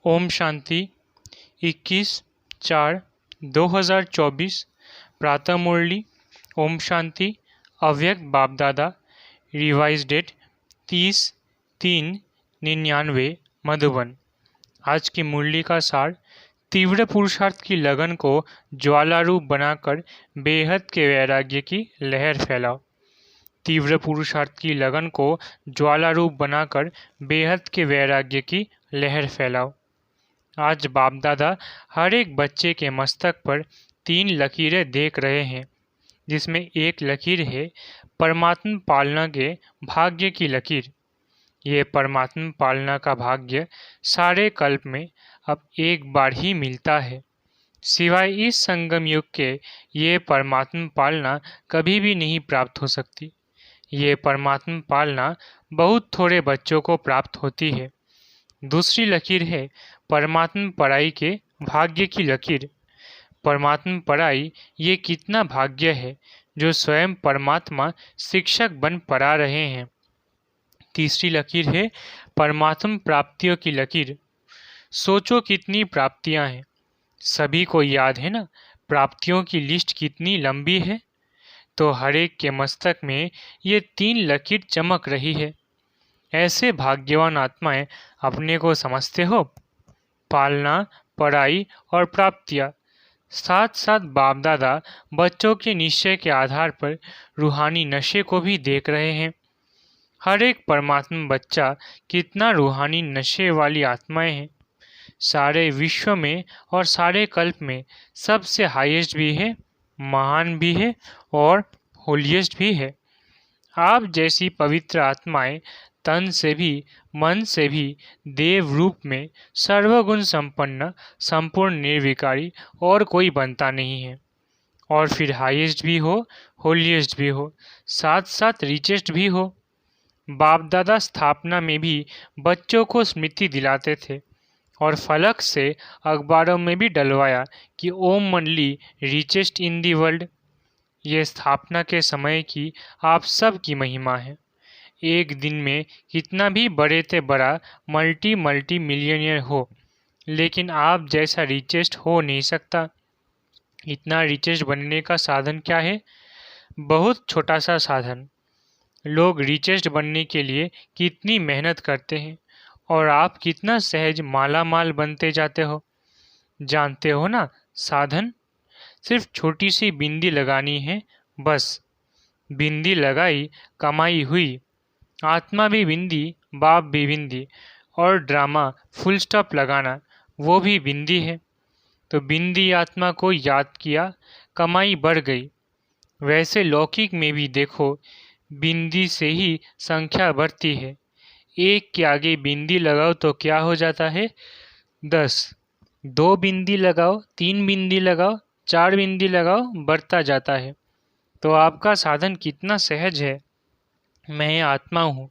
ओम शांति 21/4/2024 प्रातः मुरली। ओम शांति अव्यक्त Bapdada. Revise date 30/3/99 Madhuban. आज की मुरली का सार, तीव्र पुरुषार्थ की लगन को ज्वालारूप बनाकर बेहद के वैराग्य की लहर फैलाओ। तीव्र पुरुषार्थ की लगन को ज्वालारूप बनाकर बेहद के वैराग्य की लहर फैलाओ। आज बाप दादा हर एक बच्चे के मस्तक पर 3 लकीरें देख रहे हैं, जिसमें एक लकीर है परमात्मा पालना के भाग्य की लकीर। ये परमात्मा पालना का भाग्य सारे कल्प में अब एक बार ही मिलता है। सिवाय इस संगम युग के ये परमात्मा पालना कभी भी नहीं प्राप्त हो सकती। ये परमात्मा पालना बहुत थोड़े बच्चों को प्राप्त होती है। दूसरी लकीर है परमात्मा पढ़ाई के भाग्य की लकीर। परमात्मा पढ़ाई ये कितना भाग्य है जो स्वयं परमात्मा शिक्षक बन पढ़ा रहे हैं। तीसरी लकीर है परमात्मा प्राप्तियों की लकीर। सोचो कितनी प्राप्तियां हैं, सभी को याद है ना प्राप्तियों की लिस्ट कितनी लंबी है। तो हर एक के मस्तक में ये 3 लकीर चमक रही है। ऐसे भाग्यवान आत्माएं अपने को समझते हो। पालना, पढ़ाई और प्राप्तियां, साथ साथ बाप दादा बच्चों के निश्चय के आधार पर रूहानी नशे को भी देख रहे हैं। हर एक परमात्मा बच्चा कितना रूहानी नशे वाली आत्माएं हैं। सारे विश्व में और सारे कल्प में सबसे हाईएस्ट भी है, महान भी है और होलिएस्ट भी है। आप जैसी पवित्र आत्माएं तन से भी मन से भी देव रूप में सर्वगुण संपन्न संपूर्ण निर्विकारी और कोई बनता नहीं है। और फिर हाईएस्ट भी हो, होलिएस्ट भी हो, साथ साथ रिचेस्ट भी हो। बाप दादा स्थापना में भी बच्चों को स्मृति दिलाते थे और फलक से अखबारों में भी डलवाया कि ओम मंडली रिचेस्ट इन दी वर्ल्ड। ये स्थापना के समय की आप सब की महिमा है। एक दिन में कितना भी बड़े से बड़ा मल्टी मिलियनियर हो, लेकिन आप जैसा रिचेस्ट हो नहीं सकता। इतना रिचेस्ट बनने का साधन क्या है? बहुत छोटा सा साधन। लोग रिचेस्ट बनने के लिए कितनी मेहनत करते हैं और आप कितना सहज माला माल बनते जाते हो। जानते हो ना साधन? सिर्फ छोटी सी बिंदी लगानी है, बस। बिंदी लगाई, कमाई हुई। आत्मा भी बिंदी, बाप भी बिंदी, और ड्रामा फुल स्टॉप लगाना वो भी बिंदी है। तो बिंदी आत्मा को याद किया, कमाई बढ़ गई। वैसे लौकिक में भी देखो, बिंदी से ही संख्या बढ़ती है। एक के आगे बिंदी लगाओ तो क्या हो जाता है? 10। 2 बिंदी लगाओ, 3 बिंदी लगाओ, 4 बिंदी लगाओ, बढ़ता जाता है। तो आपका साधन कितना सहज है। मैं आत्मा हूँ,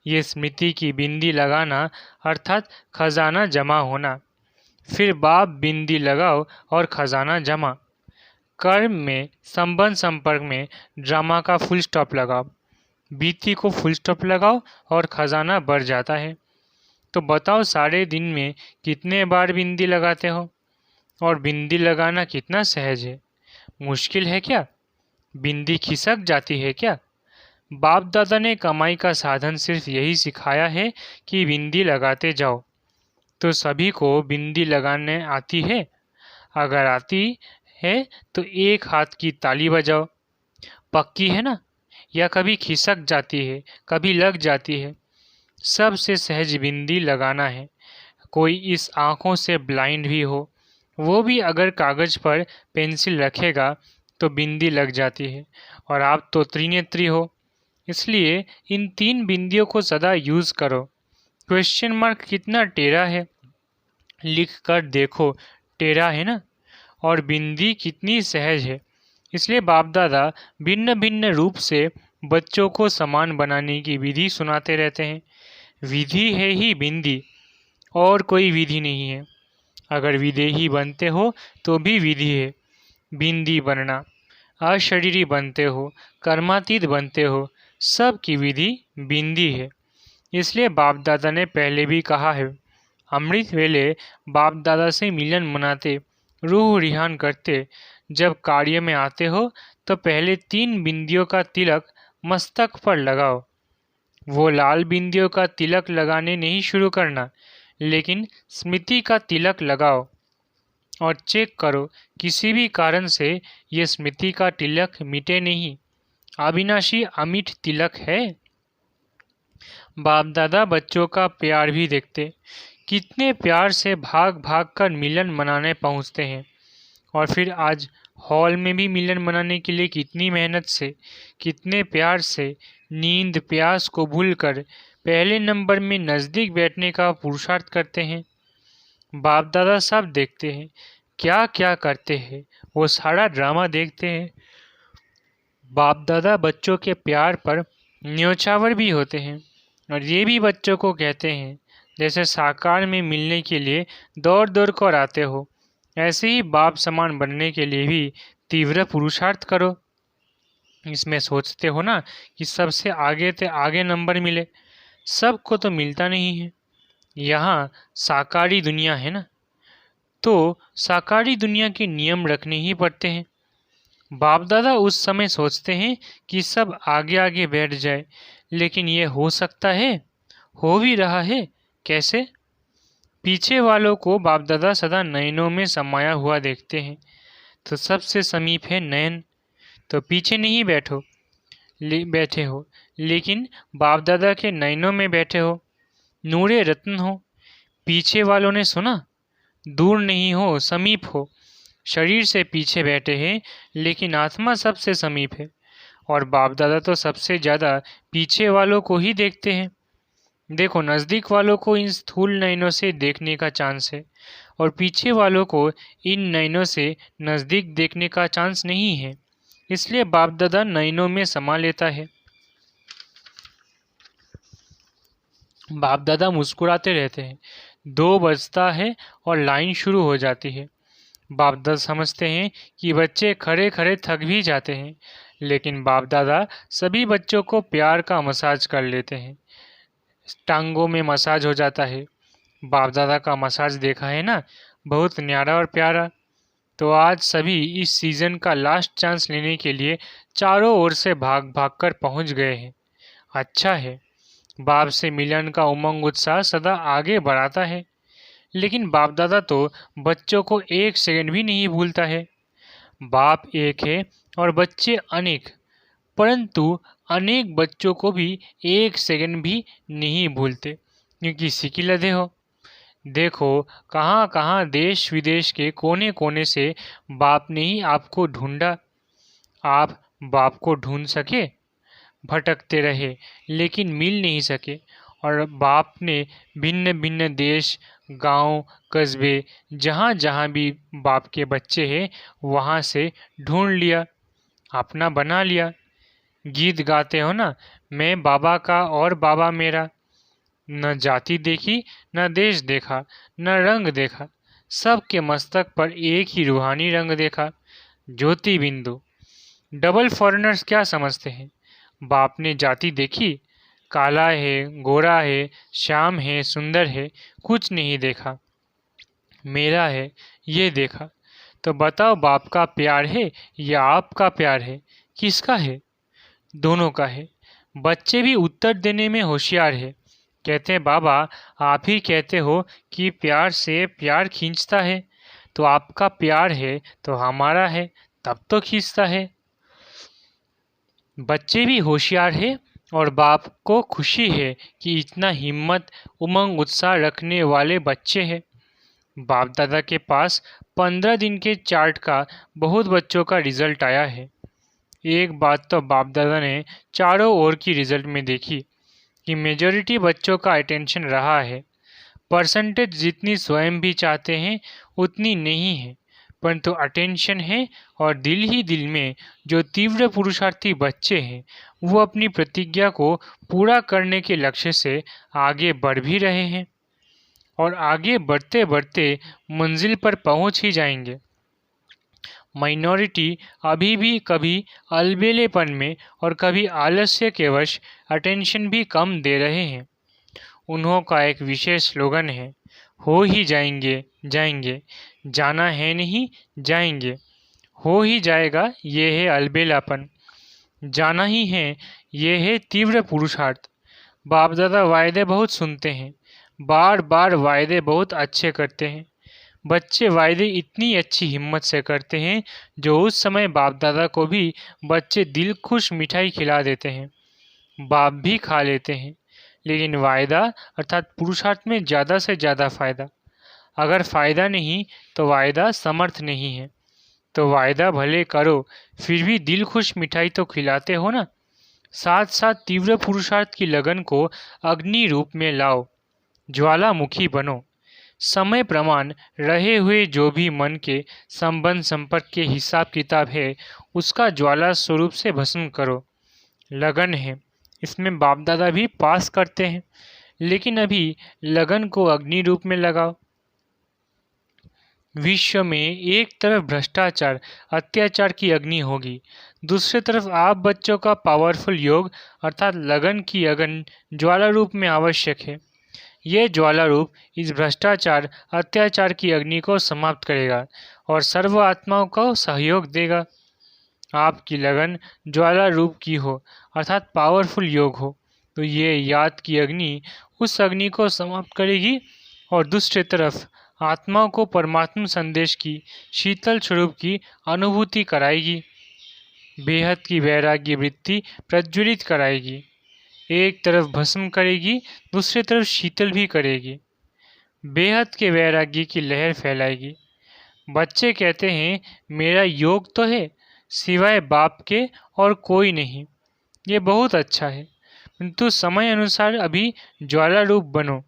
ये स्मृति की बिंदी लगाना अर्थात खजाना जमा होना। फिर बाप बिंदी लगाओ और खजाना जमा। कर्म में संबंध संपर्क में ड्रामा का फुल स्टॉप लगाओ, बीती को फुल स्टॉप लगाओ और खजाना बढ़ जाता है। तो बताओ सारे दिन में कितने बार बिंदी लगाते हो? और बिंदी लगाना कितना सहज है। मुश्किल है क्या? बिंदी खिसक जाती है क्या? बाप दादा ने कमाई का साधन सिर्फ यही सिखाया है कि बिंदी लगाते जाओ। तो सभी को बिंदी लगाने आती है? अगर आती है तो एक हाथ की ताली बजाओ। पक्की है ना? या कभी खिसक जाती है, कभी लग जाती है? सबसे सहज बिंदी लगाना है। कोई इस आँखों से ब्लाइंड भी हो, वो भी अगर कागज पर पेंसिल रखेगा तो बिंदी लग जाती है। और आप तो त्रिनेत्री हो, इसलिए इन 3 बिंदियों को सदा यूज करो। क्वेश्चन मार्क कितना टेढ़ा है, लिख कर देखो, टेढ़ा है ना? और बिंदी कितनी सहज है। इसलिए बाप दादा भिन्न भिन्न रूप से बच्चों को समान बनाने की विधि सुनाते रहते हैं। विधि है ही बिंदी, और कोई विधि नहीं है। अगर विदेही बनते हो तो भी विधि है बिंदी बनना। अशरीरी बनते हो, कर्मातीत बनते हो, सब की विधि बिंदी है। इसलिए बाप दादा ने पहले भी कहा है, अमृत वेले बाप दादा से मिलन मनाते, रूह रिहान करते। जब कार्य में आते हो तो पहले 3 बिंदियों का तिलक मस्तक पर लगाओ। वो लाल बिंदियों का तिलक लगाने नहीं शुरू करना, लेकिन स्मृति का तिलक लगाओ और चेक करो किसी भी कारण से ये स्मृति का तिलक मिटे नहीं। अविनाशी अमिट तिलक है। बाप दादा बच्चों का प्यार भी देखते, कितने प्यार से भाग भाग कर मिलन मनाने पहुंचते हैं। और फिर आज हॉल में भी मिलन मनाने के लिए कितनी मेहनत से, कितने प्यार से, नींद प्यास को भूलकर पहले नंबर में नज़दीक बैठने का पुरुषार्थ करते हैं। बाप दादा सब देखते हैं, क्या क्या करते हैं, वो सारा ड्रामा देखते हैं। बाप दादा बच्चों के प्यार पर न्योछावर भी होते हैं और ये भी बच्चों को कहते हैं, जैसे साकार में मिलने के लिए दौड़ दौड़ कर आते हो, ऐसे ही बाप समान बनने के लिए भी तीव्र पुरुषार्थ करो। इसमें सोचते हो ना कि सबसे आगे से आगे नंबर मिले, सबको तो मिलता नहीं है। यहाँ साकारी दुनिया है ना, तो साकारी दुनिया के नियम रखने ही पड़ते हैं। बाप दादा उस समय सोचते हैं कि सब आगे आगे बैठ जाए, लेकिन ये हो सकता है, हो भी रहा है। कैसे? पीछे वालों को बाप दादा सदा नयनों में समाया हुआ देखते हैं, तो सबसे समीप है नयन, तो पीछे नहीं बैठे हो, लेकिन बाप दादा के नयनों में बैठे हो, नूरे रत्न हो। पीछे वालों ने सुना, दूर नहीं हो, समीप हो। शरीर से पीछे बैठे हैं, लेकिन आत्मा सबसे समीप है। और बाप दादा तो सबसे ज़्यादा पीछे वालों को ही देखते हैं। देखो, नज़दीक वालों को इन स्थूल नयनों से देखने का चांस है, और पीछे वालों को इन नयनों से नज़दीक देखने का चांस नहीं है। इसलिए बाप दादा नयनों में समा लेता है। बाप दादा मुस्कुराते रहते हैं। 2 बजता है और लाइन शुरू हो जाती है। बाप दादा समझते हैं कि बच्चे खड़े खड़े थक भी जाते हैं, लेकिन बाप दादा सभी बच्चों को प्यार का मसाज कर लेते हैं। टांगों में मसाज हो जाता है। बाप दादा का मसाज देखा है ना, बहुत न्यारा और प्यारा। तो आज सभी इस सीज़न का लास्ट चांस लेने के लिए चारों ओर से भाग भाग कर पहुँच गए हैं। अच्छा है, बाप से मिलन का उमंग उत्साह सदा आगे बढ़ाता है। लेकिन बाप दादा तो बच्चों को 1 सेकंड भी नहीं भूलता है। बाप एक है और बच्चे अनेक, परंतु अनेक बच्चों को भी 1 सेकंड भी नहीं भूलते, क्योंकि इसी लदे हो। देखो, कहाँ कहाँ देश विदेश के कोने कोने से बाप ने ही आपको ढूंढा। आप बाप को ढूंढ सके? भटकते रहे, लेकिन मिल नहीं सके। और बाप ने भिन्न भिन्न देश, गांव, कस्बे, जहाँ जहाँ भी बाप के बच्चे हैं, वहाँ से ढूंढ लिया, अपना बना लिया। गीत गाते हो ना, मैं बाबा का और बाबा मेरा। न जाति देखी, न देश देखा, न रंग देखा, सबके मस्तक पर एक ही रूहानी रंग देखा, ज्योति बिंदु। डबल फॉरेनर्स क्या समझते हैं? बाप ने जाति देखी, काला है, गोरा है, श्याम है, सुंदर है, कुछ नहीं देखा। मेरा है, ये देखा। तो बताओ, बाप का प्यार है या आपका प्यार है? किसका है? दोनों का है। बच्चे भी उत्तर देने में होशियार है। कहते हैं, बाबा आप ही कहते हो कि प्यार से प्यार खींचता है, तो आपका प्यार है तो हमारा है, तब तो खींचता है। बच्चे भी होशियार है और बाप को खुशी है कि इतना हिम्मत, उमंग, उत्साह रखने वाले बच्चे हैं। बाप दादा के पास 15 दिन के चार्ट का बहुत बच्चों का रिजल्ट आया है। एक बात तो बाप दादा ने चारों ओर की रिजल्ट में देखी कि मेजॉरिटी बच्चों का अटेंशन रहा है। परसेंटेज जितनी स्वयं भी चाहते हैं उतनी नहीं है, परंतु अटेंशन है। और दिल ही दिल में जो तीव्र पुरुषार्थी बच्चे हैं, वो अपनी प्रतिज्ञा को पूरा करने के लक्ष्य से आगे बढ़ भी रहे हैं, और आगे बढ़ते बढ़ते मंजिल पर पहुंच ही जाएंगे। माइनॉरिटी अभी भी कभी अलबेलेपन में और कभी आलस्य के वश अटेंशन भी कम दे रहे हैं। उन्हों का एक विशेष स्लोगन है, हो ही जाएंगे जाएंगे, जाना है नहीं जाएंगे, हो ही जाएगा ये है अलबेलापन, जाना ही है ये है तीव्र पुरुषार्थ। बाप दादा वायदे बहुत सुनते हैं, बार बार वायदे बहुत अच्छे करते हैं। बच्चे वायदे इतनी अच्छी हिम्मत से करते हैं जो उस समय बाप दादा को भी बच्चे दिल खुश मिठाई खिला देते हैं, बाप भी खा लेते हैं। लेकिन वायदा अर्थात पुरुषार्थ में ज़्यादा से ज़्यादा फायदा। अगर फायदा नहीं तो वायदा समर्थ नहीं है। तो वायदा भले करो फिर भी दिल खुश मिठाई तो खिलाते हो ना। साथ साथ तीव्र पुरुषार्थ की लगन को अग्नि रूप में लाओ, ज्वालामुखी बनो। समय प्रमाण रहे हुए जो भी मन के संबंध संपर्क के हिसाब किताब है उसका ज्वाला स्वरूप से भस्म करो। लगन है, इसमें बाप दादा भी पास करते हैं, लेकिन अभी लगन को अग्नि रूप में लगाओ। विश्व में एक तरफ भ्रष्टाचार अत्याचार की अग्नि होगी, दूसरी तरफ आप बच्चों का पावरफुल योग अर्थात लगन की अग्नि ज्वाला रूप में आवश्यक है। ये ज्वाला रूप इस भ्रष्टाचार अत्याचार की अग्नि को समाप्त करेगा और सर्व आत्माओं को सहयोग देगा। आपकी लगन ज्वाला रूप की हो अर्थात पावरफुल योग हो तो ये याद की अग्नि उस अग्नि को समाप्त करेगी और दूसरी तरफ आत्माओं को परमात्मा संदेश की शीतल स्वरूप की अनुभूति कराएगी, बेहद की वैराग्य वृत्ति प्रज्वलित कराएगी। एक तरफ भस्म करेगी, दूसरी तरफ शीतल भी करेगी, बेहद के वैराग्य की लहर फैलाएगी। बच्चे कहते हैं मेरा योग तो है सिवाय बाप के और कोई नहीं। ये बहुत अच्छा है, किंतु समय अनुसार अभी ज्वाला रूप बनो।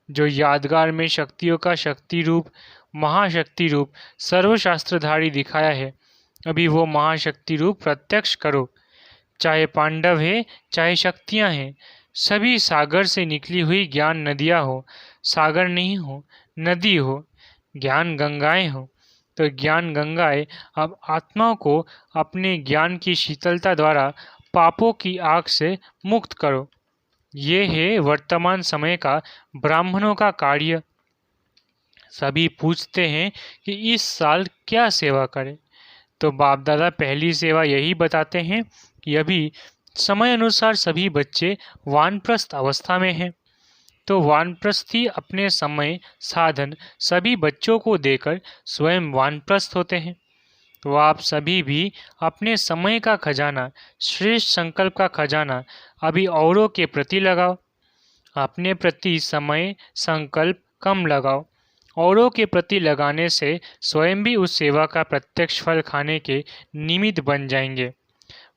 जो यादगार में शक्तियों का शक्ति रूप महाशक्ति रूप सर्वशास्त्रधारी दिखाया है, अभी वो महाशक्ति रूप प्रत्यक्ष करो। चाहे पांडव है चाहे शक्तियाँ हैं, सभी सागर से निकली हुई ज्ञान नदियाँ हो, सागर नहीं हो नदी हो, ज्ञान गंगाएं हो। तो ज्ञान गंगाएं अब आत्माओं को अपने ज्ञान की शीतलता द्वारा पापों की आग से मुक्त करो। ये है वर्तमान समय का ब्राह्मणों का कार्य। सभी पूछते हैं कि इस साल क्या सेवा करें, तो बाप दादा पहली सेवा यही बताते हैं कि अभी समय अनुसार सभी बच्चे वानप्रस्थ अवस्था में हैं, तो वानप्रस्थी अपने समय साधन सभी बच्चों को देकर स्वयं वानप्रस्थ होते हैं। तो आप सभी भी अपने समय का खजाना श्रेष्ठ संकल्प का खजाना अभी औरों के प्रति लगाओ। अपने प्रति समय संकल्प कम लगाओ, औरों के प्रति लगाने से स्वयं भी उस सेवा का प्रत्यक्ष फल खाने के निमित्त बन जाएंगे।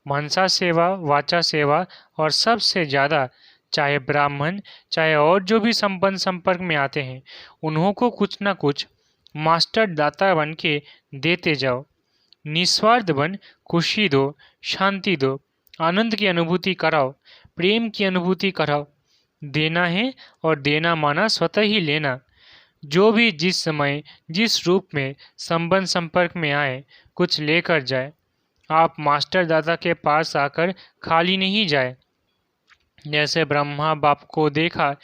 मनसा सेवा वाचा सेवा और सबसे ज़्यादा चाहे ब्राह्मण चाहे और जो भी संबंध संपर्क में आते हैं उन्हों को कुछ ना कुछ मास्टर दाता बन के देते जाओ। निस्वार्थ बन खुशी दो, शांति दो, आनंद की अनुभूति कराओ, प्रेम की अनुभूति कराओ। देना है और देना माना स्वतः ही लेना। जो भी जिस समय जिस रूप में संबंध संपर्क में आए कुछ लेकर जाए। आप मास्टर दादा के पास आकर खाली नहीं जाए। जैसे ब्रह्मा बाप को देखा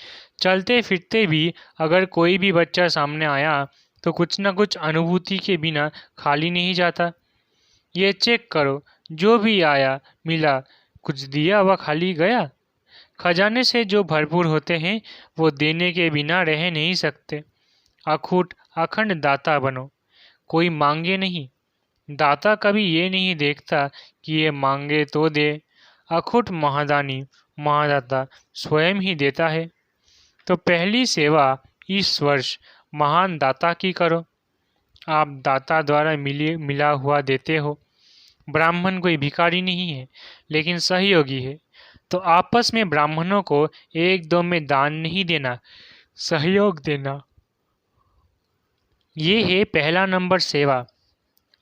चलते फिरते भी अगर कोई भी बच्चा सामने आया तो कुछ न कुछ अनुभूति के बिना खाली नहीं जाता। ये चेक करो जो भी आया मिला कुछ दिया व खाली गया। खजाने से जो भरपूर होते हैं वो देने के बिना रह नहीं सकते। अखूट अखंड दाता बनो, कोई मांगे नहीं। दाता कभी ये नहीं देखता कि ये मांगे तो दे। अखुट महादानी महादाता स्वयं ही देता है। तो पहली सेवा इस वर्ष महान दाता की करो। आप दाता द्वारा मिला हुआ देते हो। ब्राह्मण कोई भिखारी नहीं है लेकिन सहयोगी है। तो आपस में ब्राह्मणों को एक दो में दान नहीं देना, सहयोग देना। ये है पहला नंबर सेवा।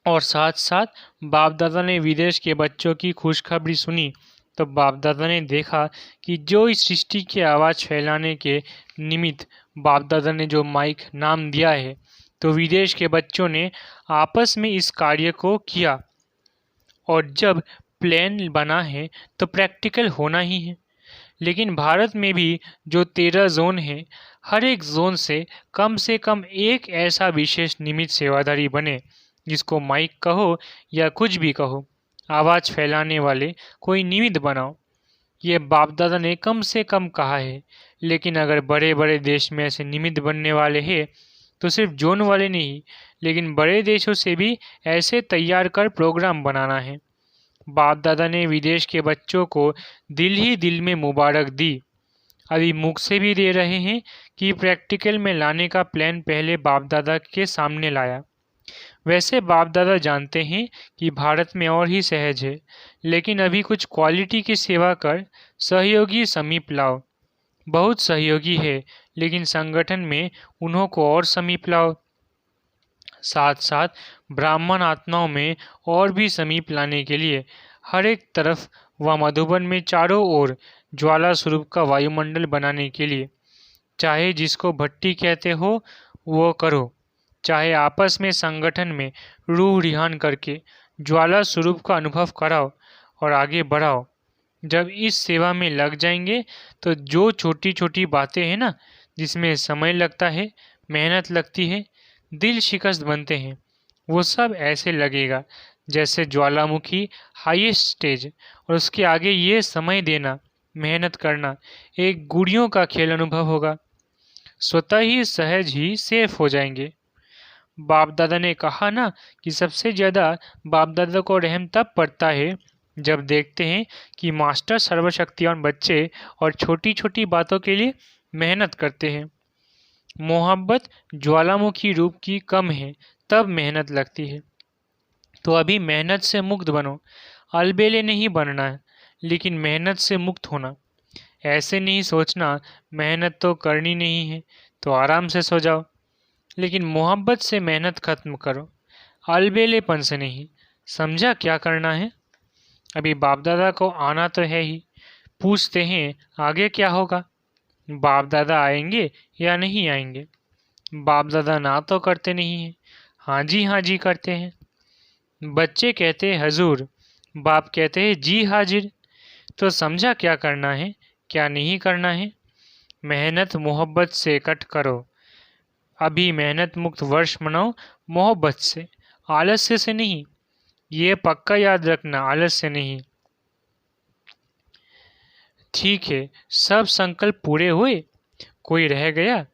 और साथ साथ बाप दादा ने विदेश के बच्चों की खुशखबरी सुनी तो बाप दादा ने देखा कि जो इस सृष्टि की आवाज़ फैलाने के निमित्त बाप दादा ने जो माइक नाम दिया है तो विदेश के बच्चों ने आपस में इस कार्य को किया। और जब प्लान बना है तो प्रैक्टिकल होना ही है। लेकिन भारत में भी जो 13 जोन हैं, हर एक जोन से कम एक ऐसा विशेष निमित्त सेवाधारी बने, जिसको माइक कहो या कुछ भी कहो, आवाज़ फैलाने वाले कोई निमित्त बनाओ। ये बाप दादा ने कम से कम कहा है, लेकिन अगर बड़े बड़े देश में ऐसे निमित्त बनने वाले हैं तो सिर्फ जोन वाले नहीं, लेकिन बड़े देशों से भी ऐसे तैयार कर प्रोग्राम बनाना है। बाप दादा ने विदेश के बच्चों को दिल ही दिल में मुबारक दी। अभी मुख से भी दे रहे हैं कि प्रैक्टिकल में लाने का प्लान पहले बाप दादा के सामने लाया। वैसे बाप दादा जानते हैं कि भारत में और ही सहज है, लेकिन अभी कुछ क्वालिटी की सेवा कर सहयोगी समीप लाओ। बहुत सहयोगी है, लेकिन संगठन में उन्हों को और समीप लाओ। साथ साथ ब्राह्मण आत्माओं में और भी समीप लाने के लिए हर एक तरफ व मधुबन में चारों ओर ज्वाला स्वरूप का वायुमंडल बनाने के लिए, चाहे जिसको भट्टी कहते हो वो करो, चाहे आपस में संगठन में रूह रिहान करके ज्वाला स्वरूप का अनुभव कराओ और आगे बढ़ाओ। जब इस सेवा में लग जाएंगे तो जो छोटी छोटी बातें हैं ना, जिसमें समय लगता है, मेहनत लगती है, दिल शिकस्त बनते हैं, वो सब ऐसे लगेगा जैसे ज्वालामुखी हाईएस्ट स्टेज, और उसके आगे ये समय देना, मेहनत करना एक गुड़ियों का खेल अनुभव होगा। स्वतः ही सहज ही सेफ हो जाएंगे। बाप दादा ने कहा ना कि सबसे ज़्यादा बाप दादा को रहम तब पड़ता है जब देखते हैं कि मास्टर सर्वशक्तिवान बच्चे और छोटी छोटी बातों के लिए मेहनत करते हैं। मोहब्बत ज्वालामुखी रूप की कम है, तब मेहनत लगती है। तो अभी मेहनत से मुक्त बनो। अलबेले नहीं बनना है, लेकिन मेहनत से मुक्त होना। ऐसे नहीं सोचना मेहनत तो करनी नहीं है तो आराम से सो जाओ, लेकिन मोहब्बत से मेहनत खत्म करो, अलबेलेपन से नहीं। समझा क्या करना है? अभी बाप दादा को आना तो है ही। पूछते हैं आगे क्या होगा? बाप दादा आएंगे या नहीं आएंगे? बाप दादा ना तो करते नहीं हैं, हाँ जी करते हैं। बच्चे कहते हैं हजूर, बाप कहते हैं जी हाजिर। तो समझा क्या करना है, क्या नहीं करना है? मेहनत मोहब्बत से कट करो। अभी मेहनत मुक्त वर्ष मनाओ मोहब्बत से, आलस्य से नहीं। ये पक्का याद रखना, आलस्य से नहीं। ठीक है, सब संकल्प पूरे हुए? कोई रह गया?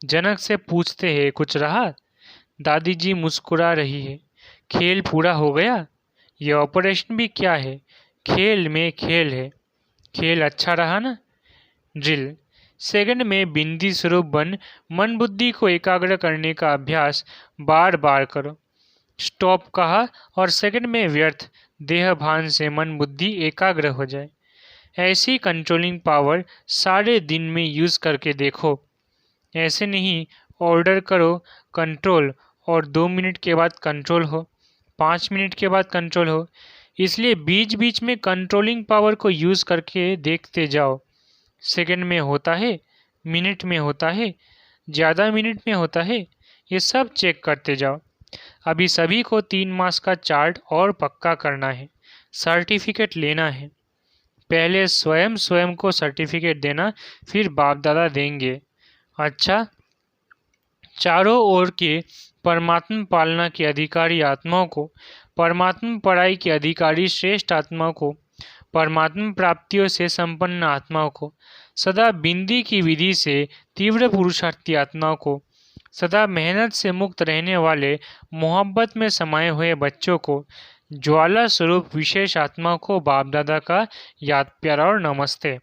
जनक से पूछते हैं कुछ रहा? दादी जी मुस्कुरा रही है। खेल पूरा हो गया? यह ऑपरेशन भी क्या है, खेल में खेल है। खेल अच्छा रहा ना? ड्रिल सेकंड में बिंदी स्वरूप बन मन बुद्धि को एकाग्र करने का अभ्यास बार बार करो। स्टॉप कहा और सेकंड में व्यर्थ देह भान से मन बुद्धि एकाग्र हो जाए। ऐसी कंट्रोलिंग पावर सारे दिन में यूज़ करके देखो। ऐसे नहीं ऑर्डर करो कंट्रोल और 2 मिनट के बाद कंट्रोल हो, 5 मिनट के बाद कंट्रोल हो। इसलिए बीच बीच में कंट्रोलिंग पावर को यूज़ करके देखते जाओ। सेकंड में होता है, मिनट में होता है, ज़्यादा मिनट में होता है, ये सब चेक करते जाओ। अभी सभी को 3 मास का चार्ट और पक्का करना है, सर्टिफिकेट लेना है। पहले स्वयं को सर्टिफिकेट देना, फिर बाप दादा देंगे। अच्छा, चारों ओर के परमात्मा पालना के अधिकारी आत्माओं को, परमात्मा पढ़ाई के अधिकारी श्रेष्ठ आत्माओं को, परमात्मा प्राप्तियों से संपन्न आत्माओं को, सदा बिंदी की विधि से तीव्र पुरुषार्थी आत्माओं को, सदा मेहनत से मुक्त रहने वाले मोहब्बत में समाये हुए बच्चों को, ज्वाला स्वरूप विशेष आत्माओं को बाप दादा का याद प्यार और नमस्ते।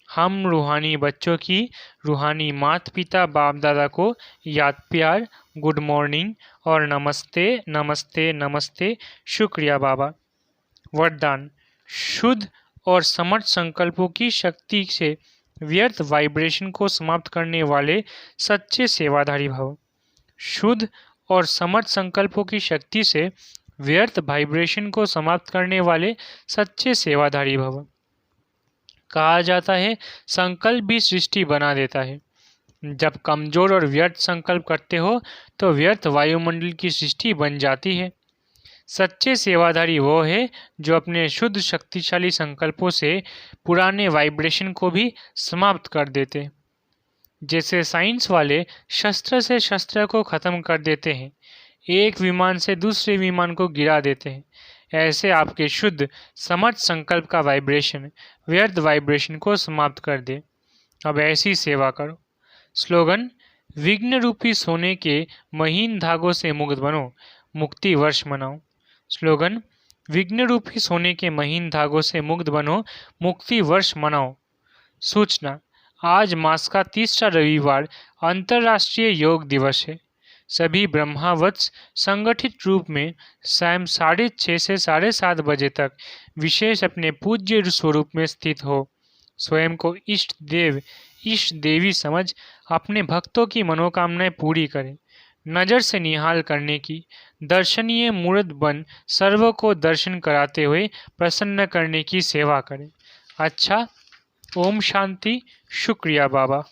हम रूहानी बच्चों की रूहानी माता पिता बाप दादा को याद प्यार, गुड मॉर्निंग और नमस्ते नमस्ते नमस्ते। शुक्रिया बाबा। वरदान: शुद्ध और समर्थ संकल्पों की शक्ति से व्यर्थ वाइब्रेशन को समाप्त करने वाले सच्चे सेवाधारी भव। शुद्ध और समर्थ संकल्पों की शक्ति से व्यर्थ वाइब्रेशन को समाप्त करने वाले सच्चे सेवाधारी भव। कहा जाता है संकल्प भी सृष्टि बना देता है। जब कमजोर और व्यर्थ संकल्प करते हो तो व्यर्थ वायुमंडल की सृष्टि बन जाती है। सच्चे सेवाधारी वो है जो अपने शुद्ध शक्तिशाली संकल्पों से पुराने वाइब्रेशन को भी समाप्त कर देते। जैसे साइंस वाले शस्त्र से शस्त्र को खत्म कर देते हैं, एक विमान से दूसरे विमान को गिरा देते हैं, ऐसे आपके शुद्ध समर्थ संकल्प का वाइब्रेशन व्यर्थ वाइब्रेशन को समाप्त कर दे। अब ऐसी सेवा करो। स्लोगन: विघ्न रूपी सोने के महीन धागों से मुक्त बनो, मुक्ति वर्ष मनाओ। स्लोगन: विघ्न रूपी सोने के महीन धागों से मुक्त बनो, मुक्ति वर्ष मनाओ। सूचना: आज मास का तीसरा रविवार अंतर्राष्ट्रीय योग दिवस है। सभी ब्रह्मावत्स संगठित रूप में शाम 6:30 से 7:30 बजे तक विशेष अपने पूज्य स्वरूप में स्थित हो। स्वयं को इष्ट देव इष्ट देवी समझ अपने भक्तों की मनोकामनाएं पूरी करें। नज़र से निहाल करने की दर्शनीय मूर्त बन सर्व को दर्शन कराते हुए प्रसन्न करने की सेवा करें। अच्छा, ओम शांति। शुक्रिया बाबा।